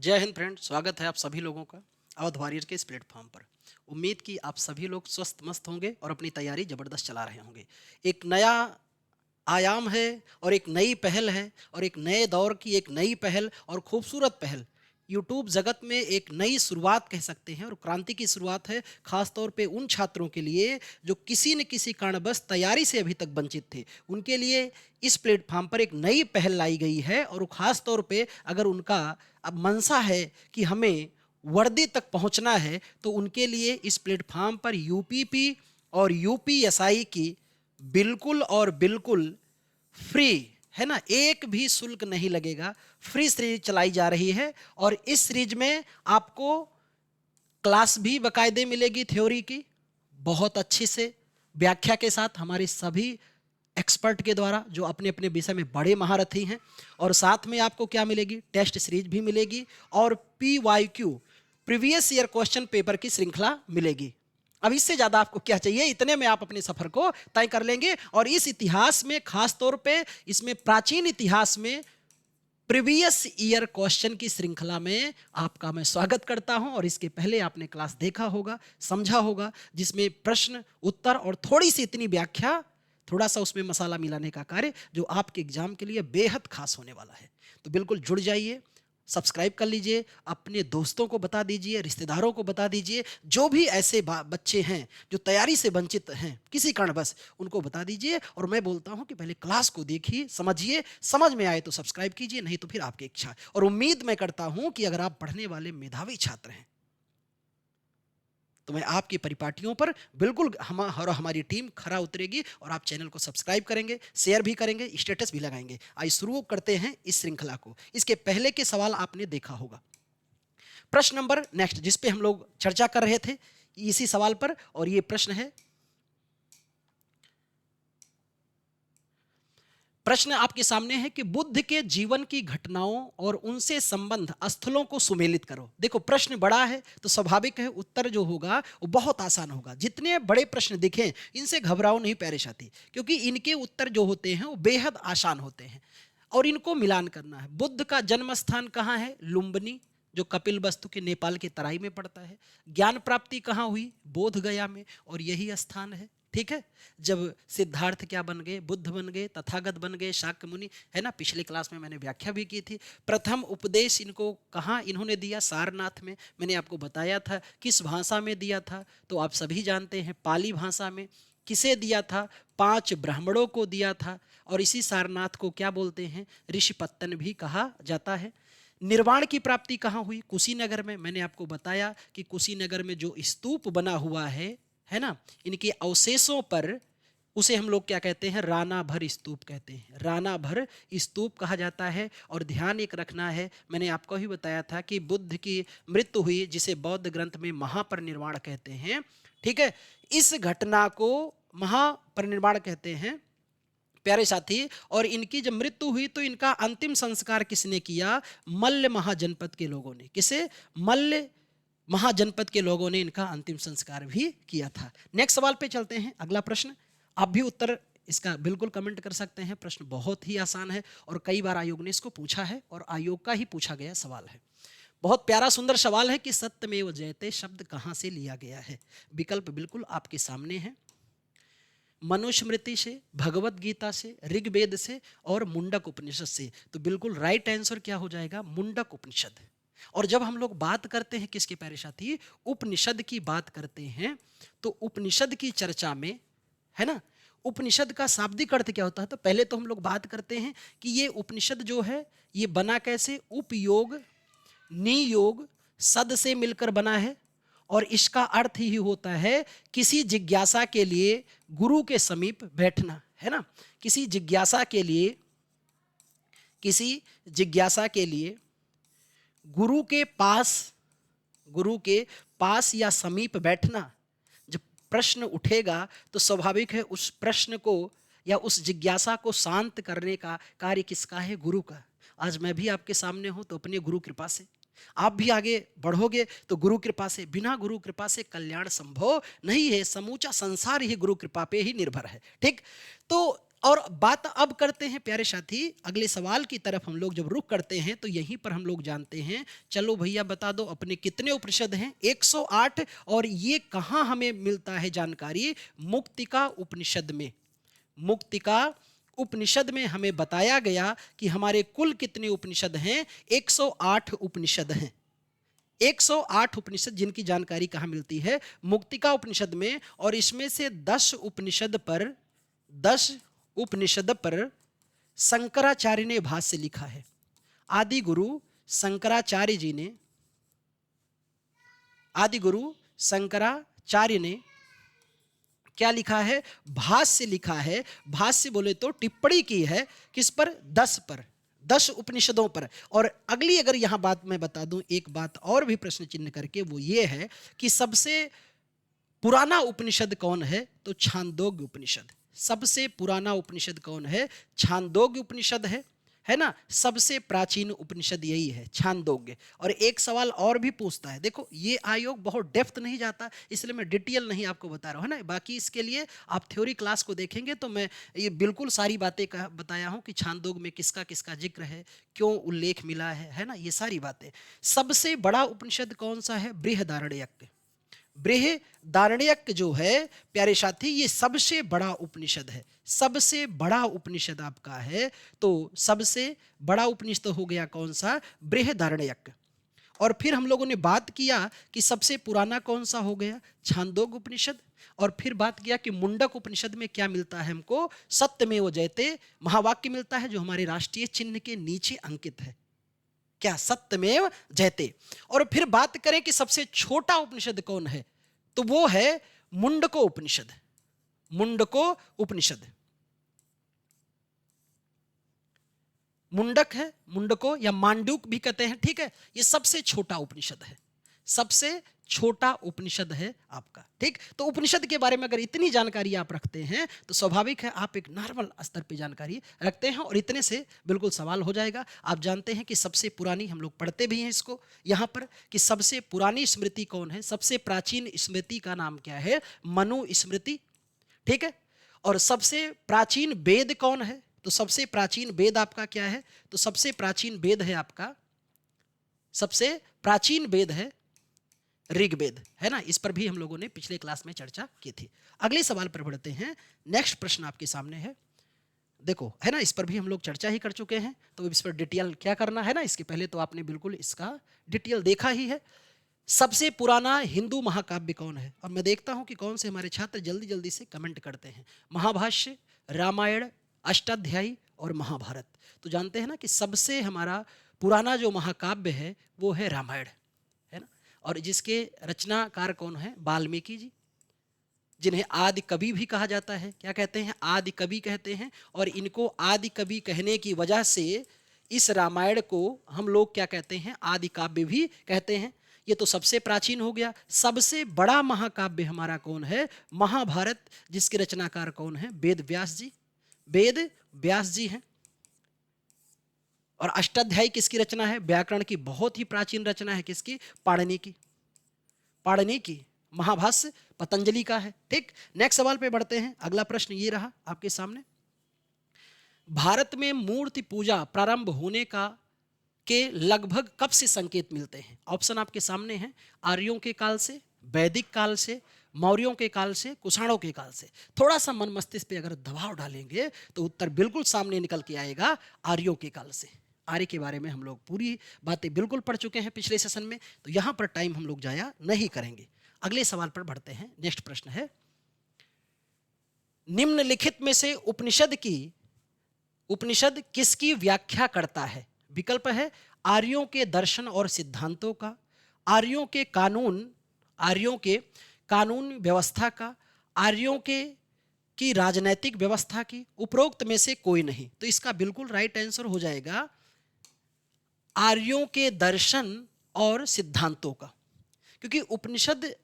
जय हिंद फ्रेंड, स्वागत है आप सभी लोगों का अवध वॉरियर के इस प्लेटफॉर्म पर। उम्मीद की आप सभी लोग स्वस्थ मस्त होंगे और अपनी तैयारी ज़बरदस्त चला रहे होंगे। एक नया आयाम है और एक नई पहल है और एक नए दौर की एक नई पहल और खूबसूरत पहल। यूट्यूब जगत में एक नई शुरुआत कह सकते हैं और क्रांति की शुरुआत है, खास तौर पे उन छात्रों के लिए जो किसी न किसी कारणवश तैयारी से अभी तक वंचित थे। उनके लिए इस प्लेटफॉर्म पर एक नई पहल लाई गई है और वो खास तौर पे अगर उनका अब मंशा है कि हमें वर्दी तक पहुंचना है, तो उनके लिए इस प्लेटफॉर्म पर यूपीपी और यूपीएसआई की बिल्कुल और बिल्कुल फ्री, है ना, एक भी शुल्क नहीं लगेगा, फ्री सीरीज चलाई जा रही है। और इस सीरीज में आपको क्लास भी बाकायदे मिलेगी थ्योरी की, बहुत अच्छे से व्याख्या के साथ हमारे सभी एक्सपर्ट के द्वारा जो अपने अपने विषय में बड़े महारथी हैं। और साथ में आपको क्या मिलेगी, टेस्ट सीरीज भी मिलेगी और PYQ previous year question paper की श्रृंखला मिलेगी। अब इससे ज़्यादा आपको क्या चाहिए, इतने में आप अपने सफ़र को तय कर लेंगे। और इस इतिहास में खास तौर पे इसमें प्राचीन इतिहास में प्रीवियस ईयर क्वेश्चन की श्रृंखला में आपका मैं स्वागत करता हूं। और इसके पहले आपने क्लास देखा होगा, समझा होगा, जिसमें प्रश्न उत्तर और थोड़ी सी इतनी व्याख्या, थोड़ा सा उसमें मसाला मिलाने का कार्य जो आपके एग्जाम के लिए बेहद खास होने वाला है। तो बिल्कुल जुड़ जाइए, सब्सक्राइब कर लीजिए, अपने दोस्तों को बता दीजिए, रिश्तेदारों को बता दीजिए, जो भी ऐसे बच्चे हैं जो तैयारी से वंचित हैं किसी कारणवश, उनको बता दीजिए। और मैं बोलता हूं कि पहले क्लास को देखिए, समझिए, समझ में आए तो सब्सक्राइब कीजिए, नहीं तो फिर आपकी इच्छा। और उम्मीद मैं करता हूं कि अगर आप पढ़ने वाले मेधावी छात्र हैं तो मैं आपकी परिपाटियों पर बिल्कुल हमारी टीम खरा उतरेगी और आप चैनल को सब्सक्राइब करेंगे, शेयर भी करेंगे, स्टेटस भी लगाएंगे। आइए शुरू करते हैं इस श्रृंखला को। इसके पहले के सवाल आपने देखा होगा। प्रश्न नंबर नेक्स्ट जिस पे हम लोग चर्चा कर रहे थे इसी सवाल पर, और ये प्रश्न है, प्रश्न आपके सामने है कि बुद्ध के जीवन की घटनाओं और उनसे संबंध स्थलों को सुमेलित करो। देखो प्रश्न बड़ा है तो स्वाभाविक है उत्तर जो होगा वो बहुत आसान होगा। जितने बड़े प्रश्न दिखें इनसे घबराओ नहीं प्यारे साथी, क्योंकि इनके उत्तर जो होते हैं वो बेहद आसान होते हैं और इनको मिलान करना है। बुद्ध का जन्म स्थान कहाँ है? लुम्बिनी, जो कपिल वस्तु के नेपाल के तराई में पड़ता है। ज्ञान प्राप्ति कहाँ हुई? बोध गया में, और यही स्थान है। ठीक है, जब सिद्धार्थ क्या बन गए? बुद्ध बन गए, तथागत बन गए, शाक्य मुनि, है ना। पिछले क्लास में मैंने व्याख्या भी की थी। प्रथम उपदेश इनको कहाँ इन्होंने दिया? सारनाथ में। मैंने आपको बताया था किस भाषा में दिया था, तो आप सभी जानते हैं पाली भाषा में। किसे दिया था? 5 ब्राह्मणों को दिया था। और इसी सारनाथ को क्या बोलते हैं? ऋषिपत्तन भी कहा जाता है। निर्वाण की प्राप्ति कहाँ हुई? कुशीनगर में। मैंने आपको बताया कि कुशीनगर में जो स्तूप बना हुआ है ना, इनके अवशेषों पर उसे हम लोग क्या कहते हैं? राना भर स्तूप कहते हैं। राना भर स्तूप कहा जाता है। और ध्यान एक रखना है, मैंने आपको ही बताया था कि बुद्ध की मृत्यु हुई जिसे बौद्ध ग्रंथ में महापरिनिर्वाण कहते हैं। ठीक है, इस घटना को महापरिनिर्वाण कहते हैं प्यारे साथी। और इनकी जब मृत्यु हुई तो इनका अंतिम संस्कार किसने किया? मल्ल महाजनपद के लोगों ने। किसे? मल्ल महाजनपद के लोगों ने इनका अंतिम संस्कार भी किया था। नेक्स्ट सवाल पे चलते हैं। अगला प्रश्न, आप भी उत्तर इसका बिल्कुल कमेंट कर सकते हैं। प्रश्न बहुत ही आसान है और कई बार आयोग ने इसको पूछा है और आयोग का ही पूछा गया सवाल है। बहुत प्यारा सुंदर सवाल है कि सत्यमेव जयते शब्द कहाँ से लिया गया है? विकल्प बिल्कुल आपके सामने है। मनुस्मृति से, भगवत गीता से, ऋग्वेद से और मुंडक उपनिषद से। तो बिल्कुल राइट आंसर क्या हो जाएगा? मुंडक उपनिषद। और जब हम लोग बात करते हैं किसके प्यारे साथी? उपनिषद की बात करते हैं, तो उपनिषद की चर्चा में, है ना, उपनिषद का शाब्दिक अर्थ क्या होता है? तो पहले तो हम लोग बात करते हैं कि ये उपनिषद जो है ये बना कैसे? उपयोग नियोग सद से मिलकर बना है। और इसका अर्थ ही होता है किसी जिज्ञासा के लिए गुरु के समीप बैठना, है ना। किसी जिज्ञासा के लिए, किसी जिज्ञासा के लिए गुरु के पास, गुरु के पास या समीप बैठना। जब प्रश्न उठेगा तो स्वाभाविक है उस प्रश्न को या उस जिज्ञासा को शांत करने का कार्य किसका है? गुरु का। आज मैं भी आपके सामने हूं तो अपने गुरु कृपा से, आप भी आगे बढ़ोगे तो गुरु कृपा से। बिना गुरु कृपा से कल्याण संभव नहीं है। समूचा संसार ही गुरु कृपा पे ही निर्भर है। ठीक, तो और बात अब करते हैं प्यारे साथी अगले सवाल की तरफ। हम लोग जब रुख करते हैं तो यहीं पर हम लोग जानते हैं, चलो भैया बता दो अपने कितने उपनिषद हैं? 108। और ये कहाँ हमें मिलता है जानकारी? मुक्तिका उपनिषद में। मुक्तिका उपनिषद में हमें बताया गया कि हमारे कुल कितने उपनिषद हैं? 108 उपनिषद हैं। 108 उपनिषद जिनकी जानकारी कहाँ मिलती है? मुक्तिका उपनिषद में। और इसमें से 10 उपनिषद पर शंकराचार्य ने भाष्य लिखा है। आदि गुरु शंकराचार्य ने क्या लिखा है? भाष्य लिखा है। भाष्य बोले तो टिप्पणी की है किस पर? 10 उपनिषदों पर। और अगली अगर यहां बात मैं बता दूं, एक बात और भी प्रश्न चिन्ह करके, वो ये है कि सबसे पुराना उपनिषद कौन है? तो छांदोग्य उपनिषद। सबसे पुराना उपनिषद कौन है? छांदोग्य उपनिषद है ना। सबसे प्राचीन उपनिषद यही है, छांदोग्य। और एक सवाल और भी पूछता है, देखो ये आयोग बहुत डेप्थ नहीं जाता, इसलिए मैं डिटेल नहीं आपको बता रहा हूँ, है ना। बाकी इसके लिए आप थ्योरी क्लास को देखेंगे तो मैं ये बिल्कुल सारी बातें बताया हूँ कि छांदोग्य में किसका किसका जिक्र है, क्यों उल्लेख मिला है ना, ये सारी बातें। सबसे बड़ा उपनिषद कौन सा है? बृहदारण्यक। बृहदारण्यक जो है प्यारे साथी, ये सबसे बड़ा उपनिषद है। सबसे बड़ा उपनिषद आपका है, तो सबसे बड़ा उपनिषद हो गया कौन सा? बृहदारण्यक। और फिर हम लोगों ने बात किया कि सबसे पुराना कौन सा हो गया? छांदोग्य उपनिषद। और फिर बात किया कि मुंडक उपनिषद में क्या मिलता है हमको? सत्यमेव जयते महावाक्य मिलता है, जो हमारे राष्ट्रीय चिन्ह के नीचे अंकित है। क्या? सत्यमेव जयते। और फिर बात करें कि सबसे छोटा उपनिषद कौन है, तो वो है मुंडको उपनिषद। मुंडको उपनिषद। मुंडक है, मुंडको या मांडूक भी कहते हैं, ठीक है। ये सबसे छोटा उपनिषद है, सबसे छोटा उपनिषद है आपका, ठीक। तो उपनिषद के बारे में अगर इतनी जानकारी आप रखते हैं तो स्वाभाविक है आप एक नॉर्मल स्तर पे जानकारी रखते हैं, और इतने से बिल्कुल सवाल हो जाएगा। आप जानते हैं कि सबसे पुरानी, हम लोग पढ़ते भी हैं इसको यहाँ पर, कि सबसे पुरानी स्मृति कौन है? सबसे प्राचीन स्मृति का नाम क्या है? मनु स्मृति, ठीक है। और सबसे प्राचीन वेद कौन है? तो सबसे प्राचीन वेद आपका क्या है? तो सबसे प्राचीन वेद है आपका, सबसे प्राचीन वेद है ऋग्वेद, है ना। इस पर भी हम लोगों ने पिछले क्लास में चर्चा की थी। अगले सवाल पर बढ़ते हैं। नेक्स्ट प्रश्न आपके सामने है, देखो, है ना, इस पर भी हम लोग चर्चा ही कर चुके हैं, तो इस पर डिटेल क्या करना है ना, इसके पहले तो आपने बिल्कुल इसका डिटेल देखा ही है। सबसे पुराना हिंदू महाकाव्य कौन है? और मैं देखता हूं कि कौन से हमारे छात्र जल्दी जल्दी से कमेंट करते हैं। महाभाष्य, रामायण, अष्टाध्यायी और महाभारत। तो जानते हैं ना कि सबसे हमारा पुराना जो महाकाव्य है वो है रामायण, है ना। और जिसके रचनाकार कौन है? वाल्मीकि जी, जिन्हें आदि कवि भी कहा जाता है। क्या कहते हैं? आदि कवि कहते हैं। और इनको आदि कवि कहने की वजह से इस रामायण को हम लोग क्या कहते हैं? आदि काव्य भी कहते हैं। ये तो सबसे प्राचीन हो गया। सबसे बड़ा महाकाव्य हमारा कौन है? महाभारत, जिसके रचनाकार कौन है? वेद व्यास जी, वेद व्यास जी हैं। और अष्टाध्यायी किसकी रचना है? व्याकरण की बहुत ही प्राचीन रचना है, किसकी? पाणिनि की। पाणिनि की। महाभाष्य पतंजलि का है, ठीक। नेक्स्ट सवाल पे बढ़ते हैं। अगला प्रश्न ये रहा आपके सामने, भारत में मूर्ति पूजा प्रारंभ होने का के लगभग कब से संकेत मिलते हैं? ऑप्शन आपके सामने हैं। आर्यों के काल से, वैदिक काल से, मौर्यों के काल से, कुषाणों के काल से। थोड़ा सा मन मस्तिष्क पे अगर दबाव डालेंगे तो उत्तर बिल्कुल सामने निकल के आएगा, आर्यों के काल से। आर्य के बारे में हम लोग पूरी बातें बिल्कुल पढ़ चुके हैं पिछले सेशन में, तो यहां पर टाइम हम लोग जाया नहीं करेंगे। अगले सवाल पर बढ़ते हैं। नेक्स्ट प्रश्न है, निम्नलिखित में से उपनिषद किसकी व्याख्या करता है? विकल्प है आर्यों के दर्शन और सिद्धांतों का, आर्यों के कानून व्यवस्था का, आर्यों की राजनैतिक व्यवस्था की, उपरोक्त में से कोई नहीं। तो इसका बिल्कुल राइट आंसर हो जाएगा आर्यों के दर्शन और सिद्धांतों का। क्योंकि उपनिषद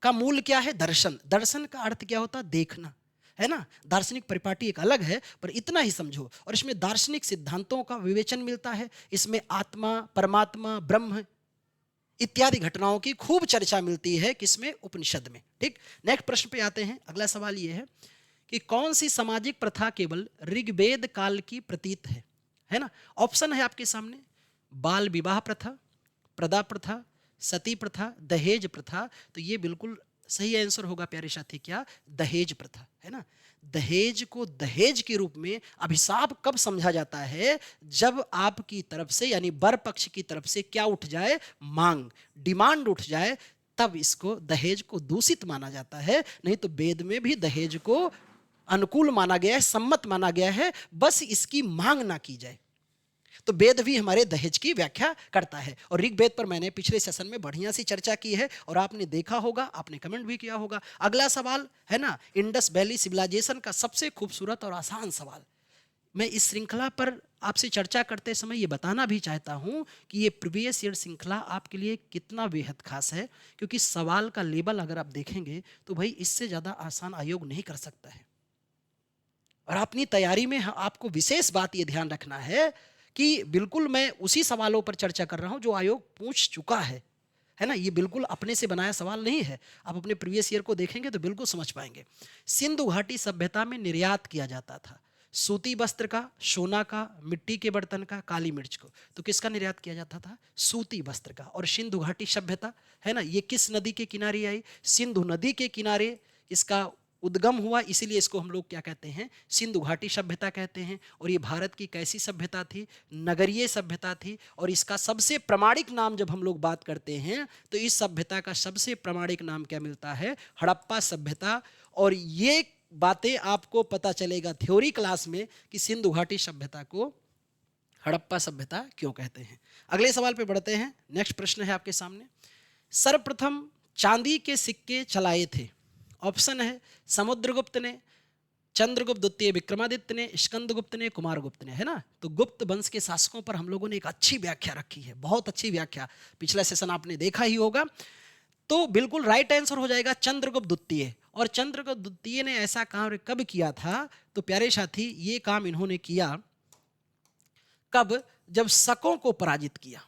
का मूल क्या है? दर्शन। दर्शन का अर्थ क्या होता है? देखना, है ना। दार्शनिक परिपाटी एक अलग है, पर इतना ही समझो। और इसमें दार्शनिक सिद्धांतों का विवेचन मिलता है। इसमें आत्मा, परमात्मा, ब्रह्म इत्यादि घटनाओं की खूब चर्चा मिलती है। किसमें? उपनिषद में, ठीक। नेक्स्ट प्रश्न पे आते हैं। अगला सवाल ये है कि कौन सी सामाजिक प्रथा केवल ऋग्वेद काल की प्रतीत है ना? ऑप्शन है आपके सामने, बाल विवाह प्रथा, प्रदा प्रथा, सती प्रथा, दहेज प्रथा। तो ये बिल्कुल सही आंसर होगा प्यारे साथी, क्या? दहेज प्रथा, है ना? दहेज को दहेज के रूप में अभिशाप कब समझा जाता है? जब आपकी तरफ से यानी वर पक्ष की तरफ से क्या उठ जाए? मांग, डिमांड उठ जाए, तब इसको दहेज को दूषित माना जाता है। नहीं तो वेद में भी दहेज को अनुकूल माना गया है, सम्मत माना गया है, बस इसकी मांग ना की जाए। तो वेद भी हमारे दहेज की व्याख्या करता है। और ऋग्वेद पर मैंने पिछले सेशन में बढ़िया सी चर्चा की है और आपने देखा होगा, आपने कमेंट भी किया होगा। अगला सवाल है ना, इंडस वैली सिविलाइजेशन का सबसे खूबसूरत और आसान सवाल। मैं इस श्रृंखला पर आपसे चर्चा करते समय ये बताना भी चाहता हूं कि ये प्रीवियस ईयर श्रृंखला आपके लिए कितना बेहद खास है, क्योंकि सवाल का लेवल अगर आप देखेंगे तो भाई इससे ज़्यादा आसान आयोग नहीं कर सकता है। और अपनी तैयारी में आपको विशेष बात ये ध्यान रखना है कि बिल्कुल मैं उसी सवालों पर चर्चा कर रहा हूं जो आयोग पूछ चुका है ना? ये बिल्कुल अपने से बनाया सवाल नहीं है। आप अपने प्रीवियस ईयर को देखेंगे तो बिल्कुल समझ पाएंगे। सिंधु घाटी सभ्यता में निर्यात किया जाता था सूती वस्त्र का, सोना का, मिट्टी के बर्तन का, काली मिर्च को। तो किसका निर्यात किया जाता था? सूती वस्त्र का। और सिंधु घाटी सभ्यता है ना, ये किस नदी के किनारे आई? सिंधु नदी के किनारे इसका उद्गम हुआ, इसीलिए इसको हम लोग क्या कहते हैं? सिंधु घाटी सभ्यता कहते हैं। और ये भारत की कैसी सभ्यता थी? नगरीय सभ्यता थी। और इसका सबसे प्रामाणिक नाम जब हम लोग बात करते हैं तो इस सभ्यता का सबसे प्रामाणिक नाम क्या मिलता है? हड़प्पा सभ्यता। और ये बातें आपको पता चलेगा थ्योरी क्लास में कि सिंधु घाटी सभ्यता को हड़प्पा सभ्यता क्यों कहते हैं। अगले सवाल पे बढ़ते हैं। नेक्स्ट प्रश्न है आपके सामने, सर्वप्रथम चांदी के सिक्के चलाए थे? ऑप्शन है समुद्रगुप्त ने, चंद्रगुप्त द्वितीय विक्रमादित्य ने, स्कंदगुप्त ने, कुमारगुप्त ने, है ना? तो गुप्त वंश के शासकों पर हम लोगों ने एक अच्छी व्याख्या रखी है, बहुत अच्छी व्याख्या, पिछला सेशन आपने देखा ही होगा। तो बिल्कुल राइट आंसर हो जाएगा चंद्रगुप्त द्वितीय। और चंद्रगुप्त द्वितीय ने ऐसा काम कब किया था? तो प्यारे साथी ये काम इन्होंने किया कब? जब शकों को पराजित किया।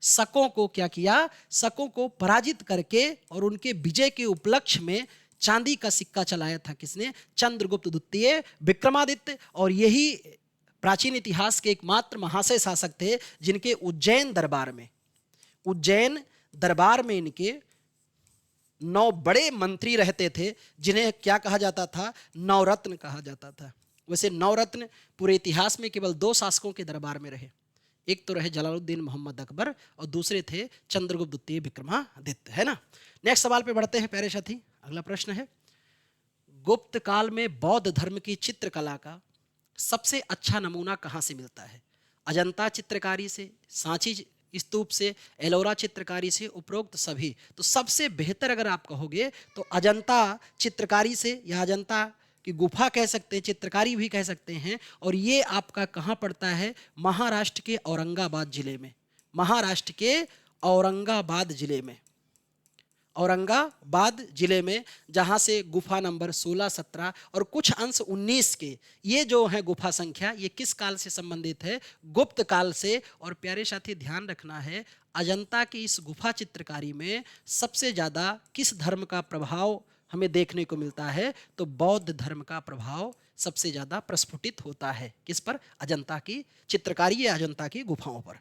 शकों को क्या किया? शकों को पराजित करके और उनके विजय के उपलक्ष्य में चांदी का सिक्का चलाया था। किसने? चंद्रगुप्त द्वितीय विक्रमादित्य। और यही प्राचीन इतिहास के एकमात्र महाशय शासक थे जिनके उज्जैन दरबार में इनके 9 बड़े मंत्री रहते थे, जिन्हें क्या कहा जाता था? नवरत्न कहा जाता था। वैसे नवरत्न पूरे इतिहास में केवल 2 शासकों के दरबार में रहे। एक तो रहे जलालुद्दीन मोहम्मद अकबर और दूसरे थे चंद्रगुप्त द्वितीय विक्रमादित्य, है ना? नेक्स्ट सवाल पे बढ़ते हैं प्यारे साथी। अगला प्रश्न है, गुप्त काल में बौद्ध धर्म की चित्रकला का सबसे अच्छा नमूना कहाँ से मिलता है? अजंता चित्रकारी से, सांची स्तूप से, एलोरा चित्रकारी से, उपरोक्त सभी। तो सबसे बेहतर अगर आप कहोगे तो अजंता चित्रकारी से, या अजंता की गुफा कह सकते हैं, चित्रकारी भी कह सकते हैं। और ये आपका कहाँ पड़ता है? महाराष्ट्र के औरंगाबाद जिले में। महाराष्ट्र के औरंगाबाद जिले में जहाँ से गुफा नंबर 16, 17 और कुछ अंश 19 के ये जो है गुफा संख्या, ये किस काल से संबंधित है? गुप्त काल से। और प्यारे साथी ध्यान रखना है, अजंता की इस गुफा चित्रकारी में सबसे ज़्यादा किस धर्म का प्रभाव हमें देखने को मिलता है? तो बौद्ध धर्म का प्रभाव सबसे ज़्यादा प्रस्फुटित होता है। किस पर? अजंता की चित्रकारी या अजंता की गुफाओं पर।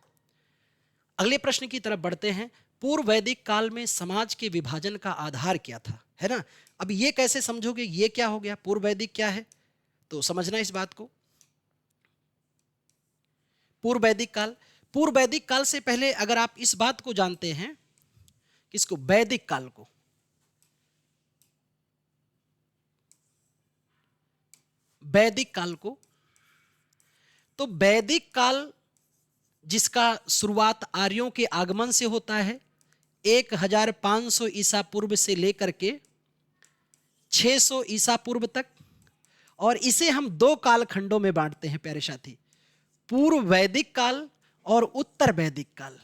अगले प्रश्न की तरफ बढ़ते हैं। पूर्व वैदिक काल में समाज के विभाजन का आधार क्या था? है ना? अब ये कैसे समझोगे? ये क्या हो गया? पूर्व वैदिक क्या है? तो समझना इस बात को। पूर्व वैदिक काल से पहले अगर आप इस बात को जानते हैं, किसको? वैदिक काल को। वैदिक काल को। तो वैदिक काल जिसका शुरुआत आर्यों के आगमन से होता है 1500 ईसा पूर्व से लेकर के 600 ईसा पूर्व तक, और इसे हम 2 कालखंडों में बांटते हैं प्यारे साथी, पूर्व वैदिक काल और उत्तर वैदिक काल,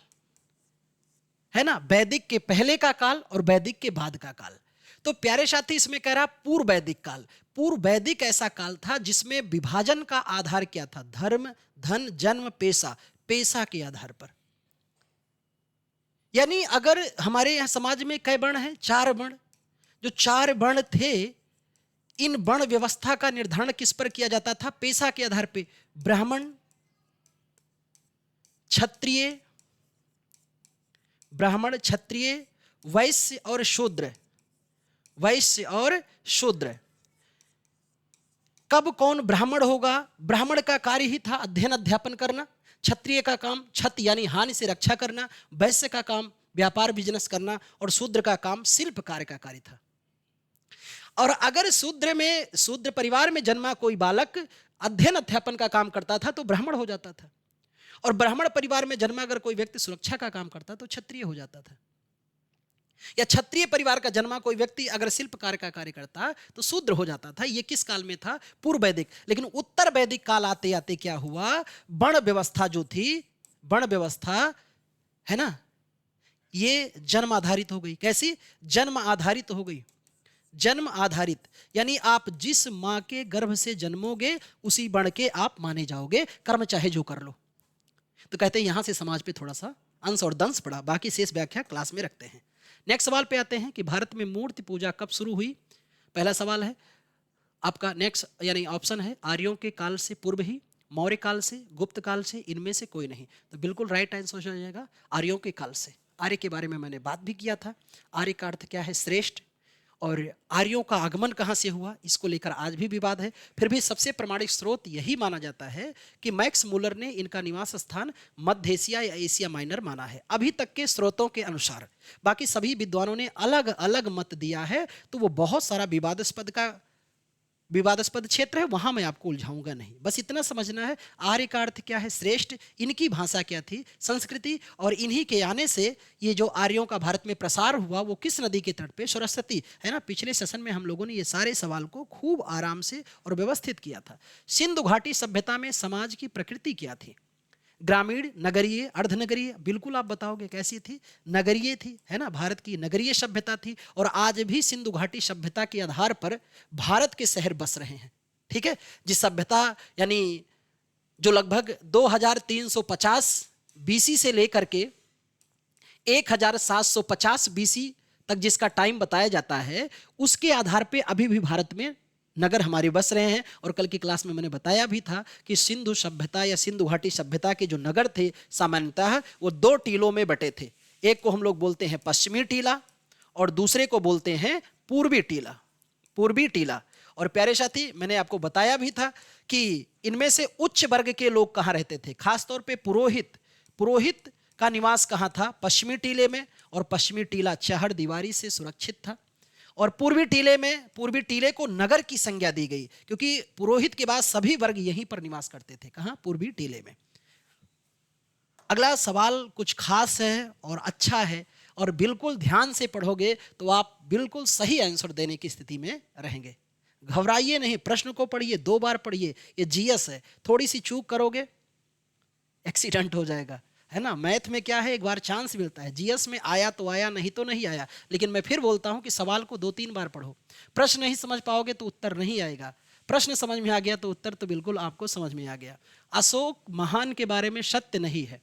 है ना? वैदिक के पहले का काल और वैदिक के बाद का काल। तो प्यारे साथी इसमें कह रहा पूर्व वैदिक काल। पूर्व वैदिक ऐसा काल था जिसमें विभाजन का आधार क्या था? धर्म, धन, जन्म, पेशा के आधार पर। यानी अगर हमारे यहां समाज में कई वर्ण हैं? 4 वर्ण। जो 4 वर्ण थे, इन वर्ण व्यवस्था का निर्धारण किस पर किया जाता था? पेशा के आधार पे। ब्राह्मण, क्षत्रिय, ब्राह्मण, क्षत्रिय, वैश्य और शूद्र। वैश्य और शूद्र। कब कौन ब्राह्मण होगा? ब्राह्मण का कार्य ही था अध्ययन अध्यापन करना। क्षत्रिय का काम क्षत यानी हानि से रक्षा करना। वैश्य का काम व्यापार बिजनेस करना। और शूद्र का काम शिल्प कार्य का कार्य था। और अगर शूद्र परिवार में जन्मा कोई बालक अध्ययन अध्यापन का काम करता था तो ब्राह्मण हो जाता था। और ब्राह्मण परिवार में जन्मा अगर कोई व्यक्ति सुरक्षा का काम करता तो क्षत्रिय हो जाता था। या क्षत्रिय परिवार का जन्मा कोई व्यक्ति अगर शिल्प कार्य का कार्य करता तो शूद्र हो जाता था। यह किस काल में था? पूर्व वैदिक। लेकिन उत्तर वैदिक काल आते आते क्या हुआ? वर्ण व्यवस्था जो थी, वर्ण व्यवस्था है ना, ये जन्म आधारित हो गई। कैसी? जन्म आधारित हो गई। जन्म आधारित यानी आप जिस मां के गर्भ से जन्मोगे उसी वर्ण के आप माने जाओगे, कर्म चाहे जो कर लो। तो कहते हैं यहां से समाज पे थोड़ा सा अंश और दंश पड़ा, बाकी शेष व्याख्या क्लास में रखते हैं। नेक्स्ट सवाल पे आते हैं कि भारत में मूर्ति पूजा कब शुरू हुई? पहला सवाल है आपका नेक्स्ट यानी ऑप्शन है आर्यों के काल से पूर्व ही, मौर्य काल से, गुप्त काल से, इनमें से कोई नहीं। तो बिल्कुल राइट आंसर हो जाएगा आर्यों के काल से। आर्य के बारे में मैंने बात भी किया था। आर्य का अर्थ क्या है? श्रेष्ठ। और आर्यों का आगमन कहाँ से हुआ, इसको लेकर आज भी विवाद है। फिर भी सबसे प्रमाणिक स्रोत यही माना जाता है कि मैक्स मूलर ने इनका निवास स्थान मध्य एशिया या एशिया माइनर माना है, अभी तक के स्रोतों के अनुसार। बाकी सभी विद्वानों ने अलग अलग मत दिया है, तो वो बहुत सारा विवादास्पद क्षेत्र है, वहां मैं आपको उलझाऊंगा नहीं। बस इतना समझना है आर्य का अर्थ क्या है? श्रेष्ठ। इनकी भाषा क्या थी? संस्कृति। और इन्हीं के आने से ये जो आर्यों का भारत में प्रसार हुआ वो किस नदी के तट पे? सरस्वती, है ना। पिछले सेशन में हम लोगों ने ये सारे सवाल को खूब आराम से और व्यवस्थित किया था। सिंधु घाटी सभ्यता में समाज की प्रकृति क्या थी? ग्रामीण, नगरीय, अर्धनगरीय? बिल्कुल आप बताओगे कैसी थी? नगरीय थी, है ना। भारत की नगरीय सभ्यता थी। और आज भी सिंधु घाटी सभ्यता के आधार पर भारत के शहर बस रहे हैं। ठीक है। जिस सभ्यता यानी जो लगभग 2350 बीसी से लेकर के 1750 बीसी तक जिसका टाइम बताया जाता है, उसके आधार पे अभी भी भारत में नगर हमारे बस रहे हैं। और कल की क्लास में मैंने बताया भी था कि सिंधु सभ्यता या सिंधु घाटी सभ्यता के जो नगर थे सामान्यतः वो 2 टीलों में बटे थे। एक को हम लोग बोलते हैं पश्चिमी टीला और दूसरे को बोलते हैं पूर्वी टीला। पूर्वी टीला। और प्यारे साथी, मैंने आपको बताया भी था कि इनमें से उच्च वर्ग के लोग कहाँ रहते थे? खासतौर पर पुरोहित। पुरोहित का निवास कहाँ था? पश्चिमी टीले में। और पश्चिमी टीला चहर दीवारी से सुरक्षित था। और पूर्वी टीले को नगर की संज्ञा दी गई, क्योंकि पुरोहित के बाद सभी वर्ग यहीं पर निवास करते थे। कहां? पूर्वी टीले में। अगला सवाल कुछ खास है और अच्छा है, और बिल्कुल ध्यान से पढ़ोगे तो आप बिल्कुल सही आंसर देने की स्थिति में रहेंगे। घबराइए नहीं, प्रश्न को पढ़िए, 2 बार पढ़िए। ये जीएस है, थोड़ी सी चूक करोगे एक्सीडेंट हो जाएगा, है ना। मैथ में क्या है, एक बार चांस मिलता है। जीएस में आया तो आया, नहीं तो नहीं आया। लेकिन मैं फिर बोलता हूं कि सवाल को 2-3 बार पढ़ो। प्रश्न नहीं समझ पाओगे तो उत्तर नहीं आएगा। प्रश्न समझ में आ गया तो उत्तर तो बिल्कुल आपको समझ में आ गया। अशोक महान के बारे में सत्य नहीं है।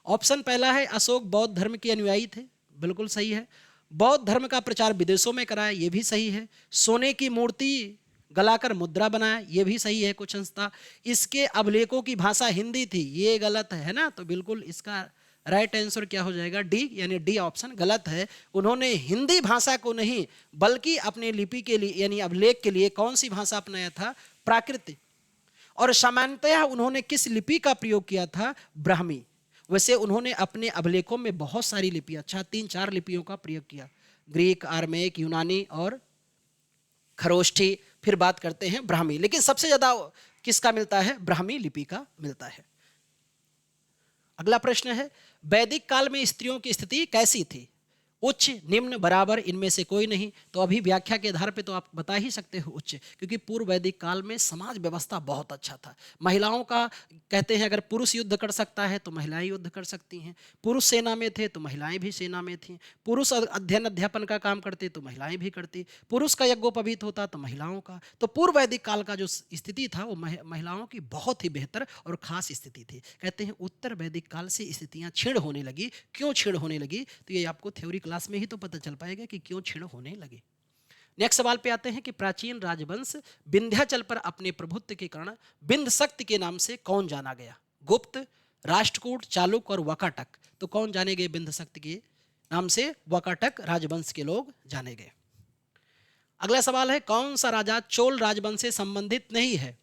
ऑप्शन पहला है अशोक बौद्ध धर्म के अनुयायी थे, बिल्कुल सही है। बौद्ध धर्म का प्रचार विदेशों में कराया, यह भी सही है। सोने की मूर्ति गलाकर मुद्रा बनाया, यह भी सही है कुछ अंशतः। इसके अभिलेखों की भाषा हिंदी थी, ये गलत है ना। तो बिल्कुल इसका राइट आंसर क्या हो जाएगा? डी, यानी डी ऑप्शन गलत है। उन्होंने हिंदी भाषा को नहीं बल्कि अपने लिपि के लिए यानी अभिलेख के लिए कौन सी भाषा अपनाया था? प्राकृत। और सामान्यतः उन्होंने किस लिपि का प्रयोग किया था? ब्राह्मी। वैसे उन्होंने अपने अभिलेखों में बहुत सारी लिपियां, अच्छा 3-4 लिपियों का प्रयोग किया। ग्रीक, आर्मेक, यूनानी और खरोष्ठी। फिर बात करते हैं ब्राह्मी, लेकिन सबसे ज्यादा किसका मिलता है? ब्राह्मी लिपि का मिलता है। अगला प्रश्न है वैदिक काल में स्त्रियों की स्थिति कैसी थी? उच्च, निम्न, बराबर, इनमें से कोई नहीं। तो अभी व्याख्या के आधार पे तो आप बता ही सकते हो उच्च, क्योंकि पूर्व वैदिक काल में समाज व्यवस्था बहुत अच्छा था। महिलाओं का कहते हैं अगर पुरुष युद्ध कर सकता है तो महिलाएं युद्ध कर सकती हैं। पुरुष सेना में थे तो महिलाएं भी सेना में थीं। पुरुष अध्ययन अध्यापन का काम करते तो महिलाएं भी करती। पुरुष का यज्ञोपवीत होता तो महिलाओं का। तो पूर्व वैदिक काल का जो स्थिति था वो महिलाओं की बहुत ही बेहतर और खास स्थिति थी। कहते हैं उत्तर वैदिक काल से स्थितियां क्षीण होने लगी। क्यों क्षीण होने लगी? तो ये आपको थ्योरी क्लास में ही तो पता चल पाएगा कि क्यों क्षीण होने लगे। नेक्स्ट सवाल पे आते हैं कि प्राचीन राजवंश विंध्याचल पर अपने प्रभुत्व के कारण बिंद शक्ति के नाम से कौन जाना गया? गुप्त, राष्ट्रकूट, चालुक और वकाटक। तो कौन जाने गए बिंद शक्ति के नाम से? वकाटक राजवंश के लोग जाने गए। अगला सवाल है कौन सा राजा चोल राजवंश से संबंधित नहीं है?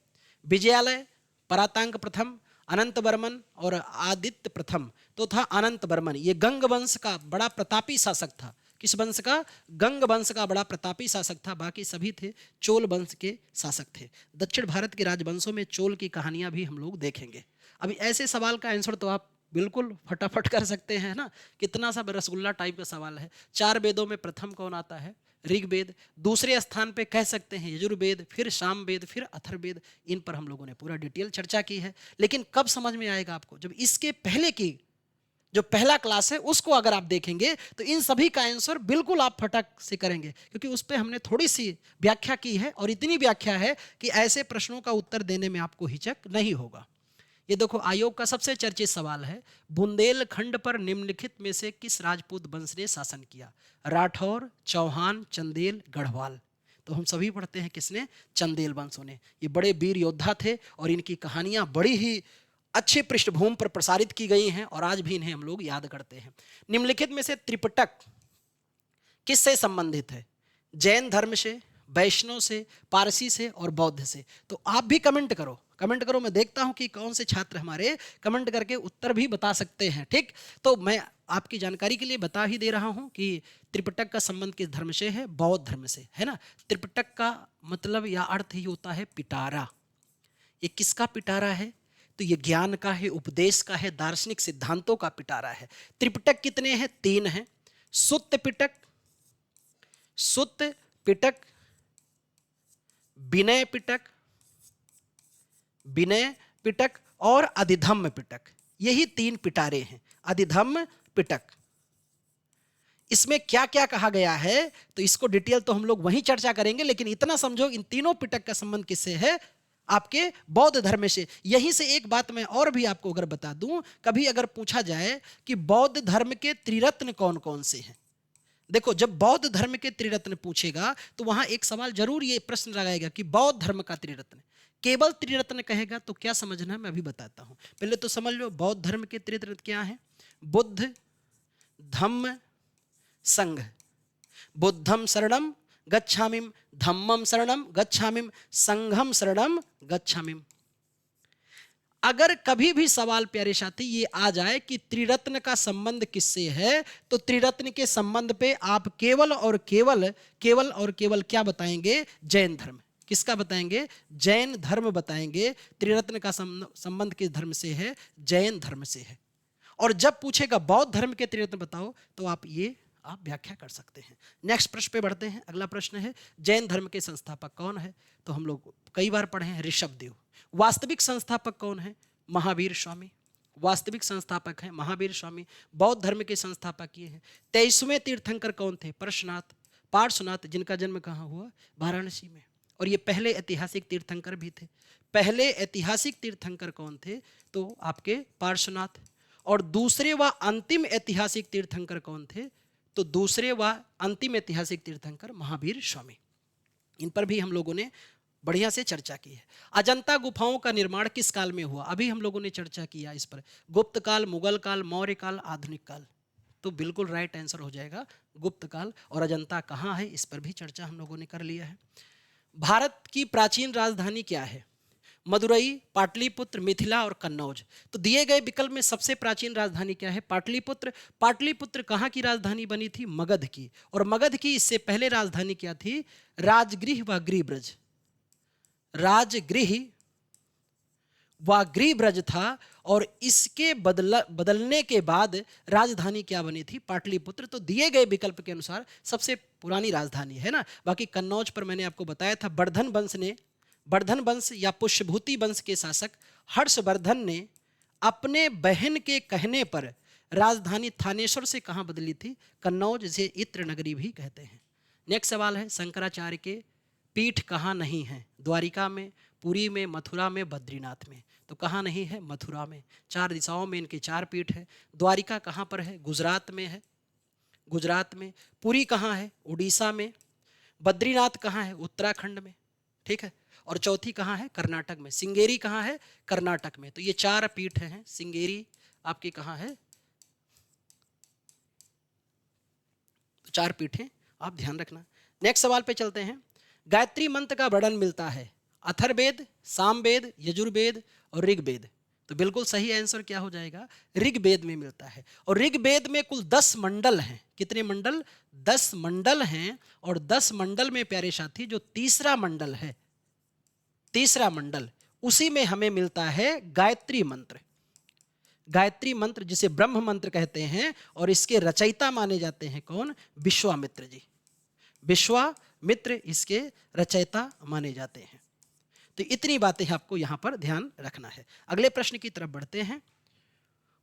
विजयालय, परातांग प्रथम, अनंत वर्मन और आदित्य प्रथम। तो था अनंत वर्मन। ये गंग वंश का बड़ा प्रतापी शासक था। किस वंश का? गंग वंश का बड़ा प्रतापी शासक था। बाकी सभी थे चोल वंश के शासक थे। दक्षिण भारत के राजवंशों में चोल की कहानियां भी हम लोग देखेंगे। अभी ऐसे सवाल का आंसर तो आप बिल्कुल फटाफट कर सकते हैं ना। कितना सा रसगुल्ला टाइप का सवाल है। 4 वेदों में प्रथम कौन आता है? ऋग्वेद। दूसरे स्थान पे कह सकते हैं यजुर्वेद, फिर सामवेद, फिर अथर्ववेद। इन पर हम लोगों ने पूरा डिटेल चर्चा की है। लेकिन कब समझ में आएगा आपको? जब इसके पहले की जो पहला क्लास है उसको अगर आप देखेंगे तो इन सभी का आंसर बिल्कुल आप फटक से करेंगे, क्योंकि उस पर हमने थोड़ी सी व्याख्या की है और इतनी व्याख्या है कि ऐसे प्रश्नों का उत्तर देने में आपको हिचक नहीं होगा। ये देखो आयोग का सबसे चर्चित सवाल है, बुंदेलखंड पर निम्नलिखित में से किस राजपूत वंश ने शासन किया? राठौर, चौहान, चंदेल, गढ़वाल। तो हम सभी पढ़ते हैं किसने? चंदेल वंशों ने। ये बड़े वीर योद्धा थे और इनकी कहानियां बड़ी ही अच्छे पृष्ठभूमि पर प्रसारित की गई हैं और आज भी इन्हें हम लोग याद करते हैं। निम्नलिखित में से त्रिपिटक किससे संबंधित है? जैन धर्म से, वैष्णव से, पारसी से और बौद्ध से। तो आप भी कमेंट करो, कमेंट करो। मैं देखता हूं कि कौन से छात्र हमारे कमेंट करके उत्तर भी बता सकते हैं। ठीक, तो मैं आपकी जानकारी के लिए बता ही दे रहा हूं कि त्रिपिटक का संबंध किस धर्म से है? बौद्ध धर्म से, है ना। त्रिपिटक का मतलब या अर्थ ही होता है पिटारा। ये किसका पिटारा है? तो ये ज्ञान का है, उपदेश का है, दार्शनिक सिद्धांतों का पिटारा है। त्रिपिटक कितने हैं? 3 हैं। सुत्त पिटक, सुत्त पिटक, विनय पिटक, विनय पिटक और अधिधम्म पिटक। यही 3 पिटारे हैं, अधिधम्म पिटक। इसमें क्या क्या कहा गया है तो इसको डिटेल तो हम लोग वहीं चर्चा करेंगे, लेकिन इतना समझो इन तीनों पिटक का संबंध किससे है? आपके बौद्ध धर्म से। यहीं से एक बात मैं और भी आपको अगर बता दूं, कभी अगर पूछा जाए कि बौद्ध धर्म के त्रिरत्न कौन कौन से हैं, देखो जब बौद्ध धर्म के त्रिरत्न पूछेगा तो वहां एक सवाल जरूर ये प्रश्न लगाएगा कि बौद्ध धर्म का त्रिरत्न। केवल त्रिरत्न कहेगा तो क्या समझना है मैं अभी बताता हूं। पहले तो समझ लो बौद्ध धर्म के त्रिरत्न क्या है? बुद्ध, धम्म, संघ। बुद्धम शरणम गच्छामिम, धम्मम शरणम गच्छामिम, संघम शरणम गच्छामिम। अगर कभी भी सवाल प्यारे साथी ये आ जाए कि त्रिरत्न का संबंध किससे है, तो त्रिरत्न के संबंध पे आप केवल और केवल क्या बताएंगे? जैन धर्म। किसका बताएंगे? जैन धर्म बताएंगे। त्रिरत्न का संबंध किस धर्म से है? जैन धर्म से है। और जब पूछेगा बौद्ध धर्म के त्रिरत्न बताओ तो आप व्याख्या कर सकते हैं। नेक्स्ट प्रश्न पे बढ़ते हैं। अगला प्रश्न है जैन धर्म के संस्थापक कौन है? तो हम लोग कई बार पढ़े हैं ऋषभदेव। वास्तविक संस्थापक कौन है? महावीर स्वामी। वास्तविक संस्थापक हैं महावीर स्वामी। बौद्ध धर्म के संस्थापक ये हैं। 23वें तीर्थंकर कौन थे? पार्श्वनाथ, जिनका जन्म कहाँ हुआ? वाराणसी में। और ये पहले ऐतिहासिक तीर्थंकर भी थे। पहले ऐतिहासिक तीर्थंकर कौन थे? तो आपके पार्श्वनाथ। और दूसरे व अंतिम ऐतिहासिक तीर्थंकर कौन थे? तो दूसरे व अंतिम ऐतिहासिक तीर्थंकर महावीर स्वामी। इन पर भी हम लोगों ने बढ़िया से चर्चा की है। अजंता गुफाओं का निर्माण किस काल में हुआ? अभी हम लोगों ने चर्चा किया इस पर। गुप्त काल, मुगल काल, मौर्य काल, आधुनिक काल। तो बिल्कुल राइट आंसर हो जाएगा गुप्त काल। और अजंता कहाँ है इस पर भी चर्चा हम लोगों ने कर लिया है। भारत की प्राचीन राजधानी क्या है? मदुरई, पाटलिपुत्र, मिथिला और कन्नौज। तो दिए गए विकल्प में सबसे प्राचीन राजधानी क्या है? पाटलिपुत्र। पाटलिपुत्र कहाँ की राजधानी बनी थी? मगध की। और मगध की इससे पहले राजधानी क्या थी? राजगृह व गृहब्रज। राजगृह व गृहब्रज था। और इसके बदलने के बाद राजधानी क्या बनी थी? पाटलिपुत्र। तो दिए गए विकल्प के अनुसार सबसे पुरानी राजधानी है ना। बाकी कन्नौज पर मैंने आपको बताया था वर्धन वंश या पुष्यभूति वंश के शासक हर्षवर्धन ने अपने बहन के कहने पर राजधानी थानेश्वर से कहां बदली थी? कन्नौज, जिसे इत्र नगरी भी कहते हैं। नेक्स्ट सवाल है शंकराचार्य के पीठ कहां नहीं है? द्वारिका में, पुरी में, मथुरा में, बद्रीनाथ में। तो कहां नहीं है? मथुरा में। 4 दिशाओं में इनके 4 पीठ है। द्वारिका कहां पर है? गुजरात में है, गुजरात में। पुरी कहां है? उड़ीसा में। बद्रीनाथ कहाँ है? उत्तराखंड में, ठीक है। और चौथी कहाँ है? कर्नाटक में। सिंगेरी कहाँ है? कर्नाटक में। तो ये 4 पीठ हैं। सिंगेरी आपकी कहाँ है? तो 4 पीठें आप ध्यान रखना। नेक्स्ट सवाल पे चलते हैं। गायत्री मंत्र का वर्णन मिलता है अथर्ववेद, सामवेद, यजुर्वेद और ऋग्वेद। तो बिल्कुल सही आंसर क्या हो जाएगा? ऋग्वेद में मिलता है। और ऋग्वेद में कुल 10 मंडल हैं। कितने मंडल? 10 मंडल हैं। और 10 मंडल में प्यारे साथी जो तीसरा मंडल है, तीसरा मंडल, उसी में हमें मिलता है गायत्री मंत्र। गायत्री मंत्र जिसे ब्रह्म मंत्र कहते हैं, और इसके रचयिता माने जाते हैं कौन? विश्वामित्र जी। विश्वामित्र इसके रचयिता माने जाते हैं। तो इतनी बातें आपको यहां पर ध्यान रखना है। अगले प्रश्न की तरफ बढ़ते हैं।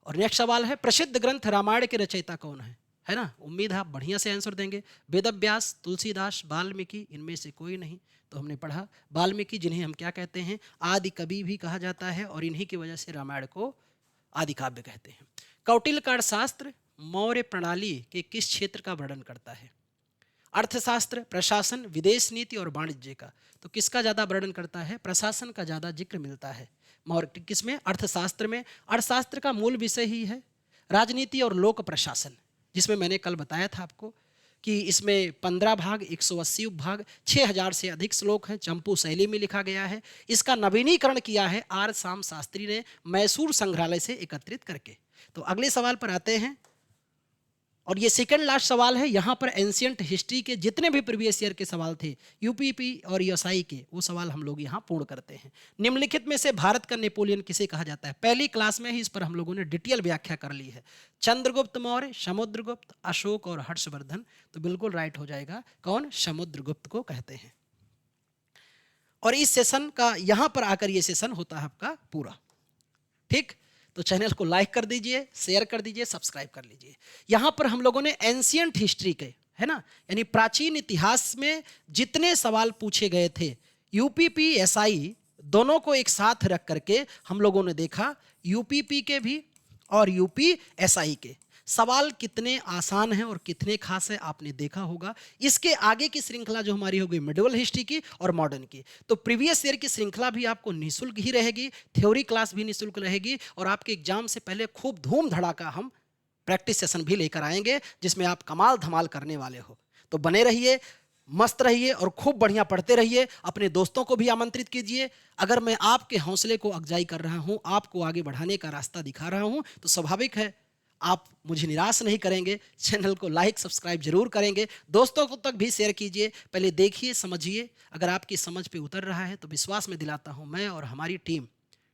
और नेक्स्ट सवाल है, प्रसिद्ध ग्रंथ रामायण के रचयिता कौन है ना? उम्मीद है आप बढ़िया से आंसर देंगे। वेदव्यास, तुलसीदास, वाल्मीकि, इनमें से कोई नहीं। तो हमने पढ़ा वाल्मीकि, जिन्हें हम क्या कहते हैं? आदि कवि भी कहा जाता है, और इन्हीं की वजह से रामायण को आदि काव्य कहते हैं। कौटिल्य का अर्थशास्त्र मौर्य प्रणाली के किस क्षेत्र का वर्णन करता है? अर्थशास्त्र, प्रशासन, विदेश नीति और वाणिज्य का। तो किसका ज्यादा वर्णन करता है? प्रशासन का ज्यादा जिक्र मिलता है। मौर्य किसमें? अर्थशास्त्र में। अर्थशास्त्र का मूल विषय ही है राजनीति और लोक प्रशासन, जिसमें मैंने कल बताया था आपको कि इसमें 15 भाग, 180 उपभाग, 6000 से अधिक श्लोक हैं। चंपू शैली में लिखा गया है। इसका नवीनीकरण किया है आर शाम शास्त्री ने मैसूर संग्रहालय से एकत्रित करके। तो अगले सवाल पर आते हैं, और ये सेकंड लास्ट सवाल है। यहाँ पर एंशियंट हिस्ट्री के जितने भी प्रीवियस ईयर के सवाल थे, यूपीपी और ईएसआई के, वो सवाल हम लोग यहाँ पूर्ण करते हैं। निम्नलिखित में से भारत का नेपोलियन किसे कहा जाता है? पहली क्लास में ही इस पर हम लोगों ने डिटेल व्याख्या कर ली है। चंद्रगुप्त मौर्य, समुद्रगुप्त, अशोक और हर्षवर्धन। तो बिल्कुल राइट हो जाएगा, कौन? समुद्रगुप्त को कहते हैं। और इस सेशन का यहाँ पर आकर ये सेशन होता है आपका पूरा, ठीक। तो चैनल को लाइक कर दीजिए, शेयर कर दीजिए, सब्सक्राइब कर लीजिए। यहां पर हम लोगों ने एंशियंट हिस्ट्री के, है ना, यानी प्राचीन इतिहास में जितने सवाल पूछे गए थे, यूपीपी एसआई दोनों को एक साथ रख करके हम लोगों ने देखा, यूपीपी के भी और यूपी एसआई के सवाल कितने आसान हैं और कितने खास हैं, आपने देखा होगा। इसके आगे की श्रृंखला जो हमारी होगी मिडिवल हिस्ट्री की और मॉडर्न की। तो प्रीवियस ईयर की श्रृंखला भी आपको निःशुल्क ही रहेगी, थ्योरी क्लास भी निःशुल्क रहेगी, और आपके एग्जाम से पहले खूब धूम धड़ाका हम प्रैक्टिस सेशन भी लेकर आएंगे, जिसमें आप कमाल धमाल करने वाले हो। तो बने रहिए, मस्त रहिए और खूब बढ़िया पढ़ते रहिए। अपने दोस्तों को भी आमंत्रित कीजिए। अगर मैं आपके हौसले को अफजाई कर रहा हूं, आपको आगे बढ़ाने का रास्ता दिखा रहा हूं, तो स्वाभाविक है आप मुझे निराश नहीं करेंगे। चैनल को लाइक सब्सक्राइब जरूर करेंगे, दोस्तों को तक भी शेयर कीजिए। पहले देखिए, समझिए। अगर आपकी समझ पे उतर रहा है तो विश्वास में दिलाता हूँ, मैं और हमारी टीम,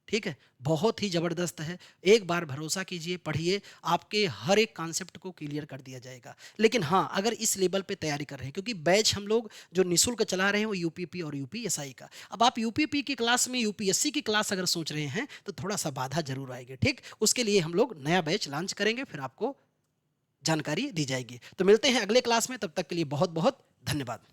ठीक है, बहुत ही ज़बरदस्त है। एक बार भरोसा कीजिए, पढ़िए, आपके हर एक कॉन्सेप्ट को क्लियर कर दिया जाएगा। लेकिन हाँ, अगर इस लेवल पे तैयारी कर रहे हैं, क्योंकि बैच हम लोग जो निःशुल्क चला रहे हैं वो यूपीपी और यूपीएसआई का। अब आप यूपीपी की क्लास में यूपीएससी की क्लास अगर सोच रहे हैं तो थोड़ा सा बाधा जरूर आएगी, ठीक। उसके लिए हम लोग नया बैच लॉन्च करेंगे, फिर आपको जानकारी दी जाएगी। तो मिलते हैं अगले क्लास में, तब तक के लिए बहुत बहुत धन्यवाद।